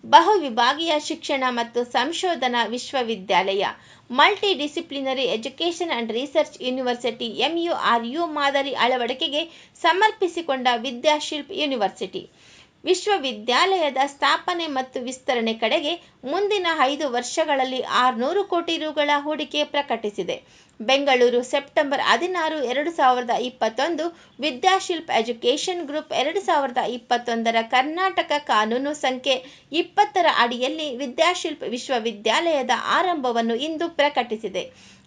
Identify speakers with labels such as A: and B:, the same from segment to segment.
A: ಬಹುವಿಭಾಗೀಯ ಶಿಕ್ಷಣ ಮತ್ತು ಸಂಶೋಧನಾ ವಿಶ್ವವಿದ್ಯಾಲಯ, multi disciplinary education and research university MURU ಮಾದರಿ ಅಳವಡಿಕೆಗೆ ಸಮರ್ಪಿಸಿಕೊಂಡ ವಿದ್ಯಾಶಿಲ್ಪ್ ಯೂನಿವರ್ಸಿಟಿ. ವಿಶ್ವವಿದ್ಯಾಲಯದ ಸ್ಥಾಪನೆ ಮತ್ತು ವಿಸ್ತರಣೆ ಕಡೆಗೆ ಮುಂದಿನ 5 ವರ್ಷಗಳಲ್ಲಿ 600 ಕೋಟಿ ರುಗಳ ಹೂಡಿಕೆ ಪ್ರಕಟಿಸಿದೆ. Bengaluru, September 16, 2021. Vidyashilp education group 2021 Karnataka ಕಾನೂನು ಸಂಖ್ಯೆ 20 ಅಡಿಯಲ್ಲಿ ವಿದ್ಯಾಶಿಲ್ಪ್ ವಿಶ್ವವಿದ್ಯಾಲಯದ ಆರಂಭವನ್ನು ಇಂದು ಪ್ರಕಟಿಸಿದೆ.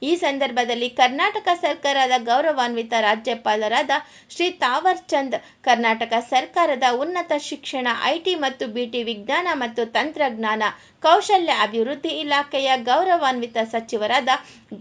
A: ಈ ಸಂದರ್ಭದಲ್ಲಿ ಕರ್ನಾಟಕ ಸರ್ಕಾರದ ಗೌರವಾನ್ವಿತ ರಾಜ್ಯಪಾಲರಾದ ಶ್ರೀ ತಾವರ್ ಚಂದ್, ಕರ್ನಾಟಕ ಸರ್ಕಾರದ ಉನ್ನತ ಶಿಕ್ಷಣ, IT ಮತ್ತು BT ವಿಜ್ಞಾನ ಮತ್ತು ತಂತ್ರಜ್ಞಾನ, ಕೌಶಲ್ಯ ಅಭಿವೃದ್ಧಿ ಇಲಾಖೆಯ ಗೌರವಾನ್ವಿತ ಸಚಿವರಾದ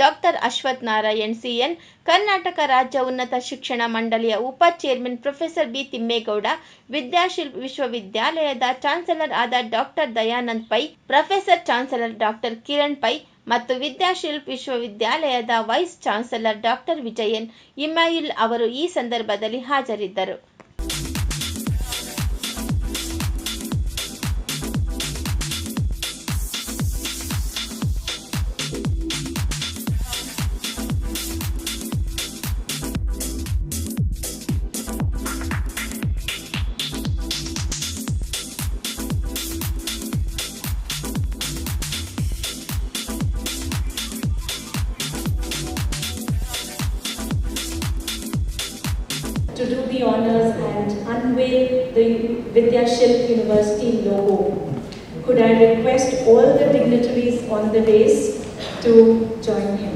A: ಡಾಕ್ಟರ್ ಅಶ್ವಥ್ ನಾರಾಯಣ್ CN, ಕರ್ನಾಟಕ ರಾಜ್ಯ ಉನ್ನತ ಶಿಕ್ಷಣ ಮಂಡಳಿಯ ಉಪ chairman professor B. Thimmegowda, Vidyashilp ವಿಶ್ವವಿದ್ಯಾಲಯದ ಚಾನ್ಸಲರ್ ಆದ doctor Dayanand Pai, professor chancellor doctor Kiran Pai ಮತ್ತು ವಿದ್ಯಾಶಿಲ್ಪ್ ವಿಶ್ವವಿದ್ಯಾಲಯದ vice chancellor doctor Vijayan Imayil ಅವರು ಈ ಸಂದರ್ಭದಲ್ಲಿ ಹಾಜರಿದ್ದರು.
B: To do the honors and unveil the Vidyashilp University logo. Could I request all the dignitaries on the dais to join him?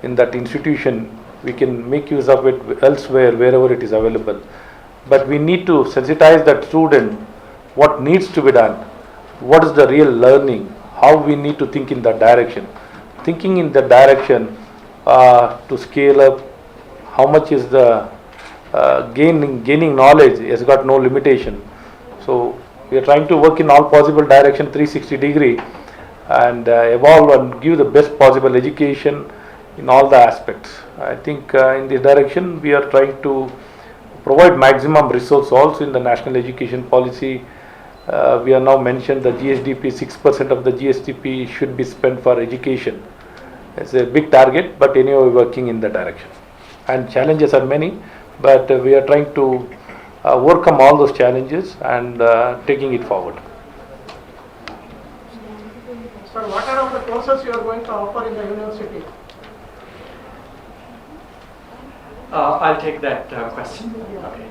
C: In that institution, we can make use of it elsewhere, wherever it is available. But we need to sensitize that student what needs to be done, what is the real learning, how we need to think in that direction. Thinking in that direction to scale up, how much is the gaining knowledge has got no limitation. So we are trying to work in all possible direction, 360 degree, and evolve and give the best possible education in all the aspects. I think in this direction we are trying to provide maximum resource also in the national education policy. We are now mentioned the GSDP, 6% of the GSDP should be spent for education. It's a big target, but anyway we are working in that direction. And challenges are many, but we are trying to overcome all those challenges and taking it forward.
D: Sir, what are the courses you are going to offer in the university?
E: I'll take that question. Okay.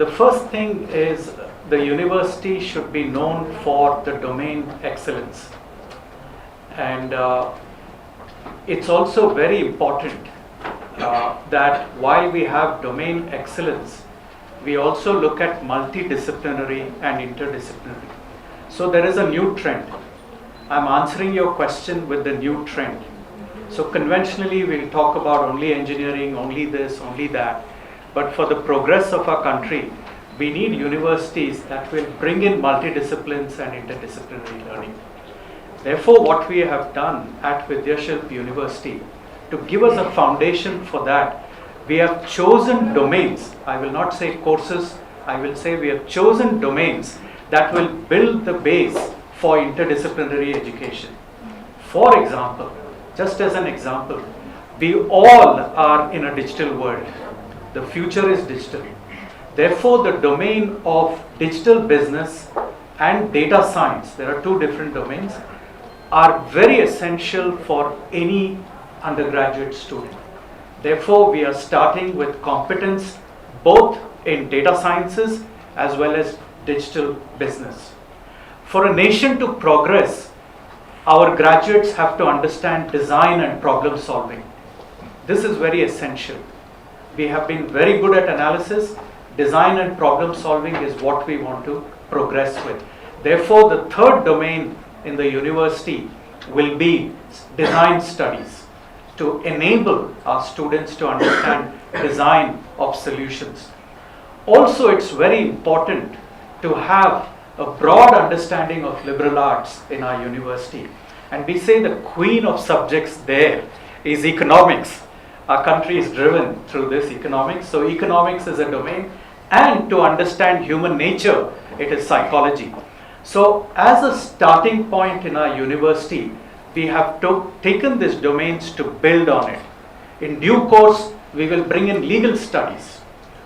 E: The first thing is the university should be known for the domain excellence, and it's also very important that while we have domain excellence, we also look at multidisciplinary and interdisciplinary. So there is a new trend. I'm answering your question with the new trend. So conventionally we'll talk about only engineering, only this, only that. But for the progress of our country, we need universities that will bring in multidisciplines and interdisciplinary learning. Therefore, what we have done at Vidyashilp University, to give us a foundation for that, we have chosen domains. I will not say courses, I will say we have chosen domains that will build the base for interdisciplinary education. For example, just as an example, we all are in a digital world. The future is digital. Therefore, the domain of digital business and data science, there are two different domains, are very essential for any undergraduate student. Therefore, we are starting with competence both in data sciences as well as digital business. For a nation to progress, our graduates have to understand design and problem solving. This is very essential. We have been very good at analysis. Design and problem solving is what we want to progress with. Therefore, the third domain in the university will be design studies to enable our students to understand design of solutions. Also, it's very important to have a broad understanding of liberal arts in our university. And we say the queen of subjects there is economics. Our country is driven through this economics. So economics is a domain, and to understand human nature, it is psychology. So as a starting point in our university, we have taken these domains to build on it. In due course, we will bring in legal studies.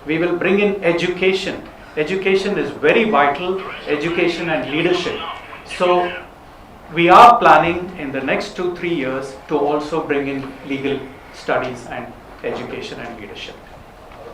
E: We will bring in education. Education is very vital, education and leadership. So we are planning in the next 2-3 years to also bring in legal studies and education and leadership.